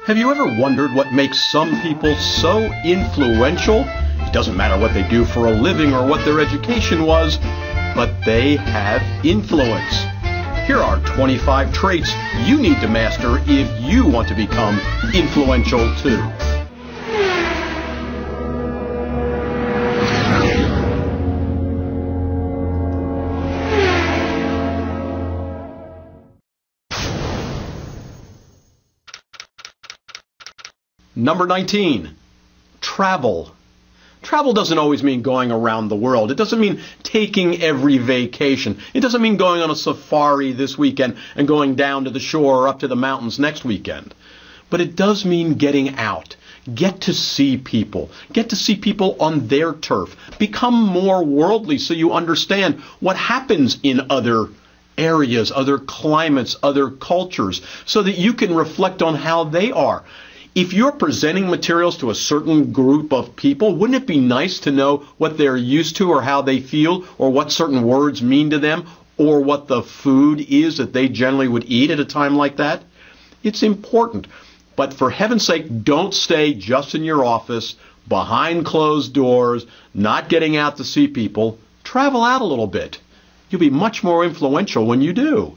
Have you ever wondered what makes some people so influential? It doesn't matter what they do for a living or what their education was, but they have influence. Here are 25 traits you need to master if you want to become influential too. Number 19, travel. Travel doesn't always mean going around the world. It doesn't mean taking every vacation. It doesn't mean going on a safari this weekend and going down to the shore or up to the mountains next weekend. But it does mean getting out. Get to see people. Get to see people on their turf. Become more worldly so you understand what happens in other areas, other climates, other cultures, so that you can reflect on how they are. If you're presenting materials to a certain group of people, wouldn't it be nice to know what they're used to or how they feel or what certain words mean to them or what the food is that they generally would eat at a time like that? It's important. But for heaven's sake, don't stay just in your office, behind closed doors, not getting out to see people. Travel out a little bit. You'll be much more influential when you do.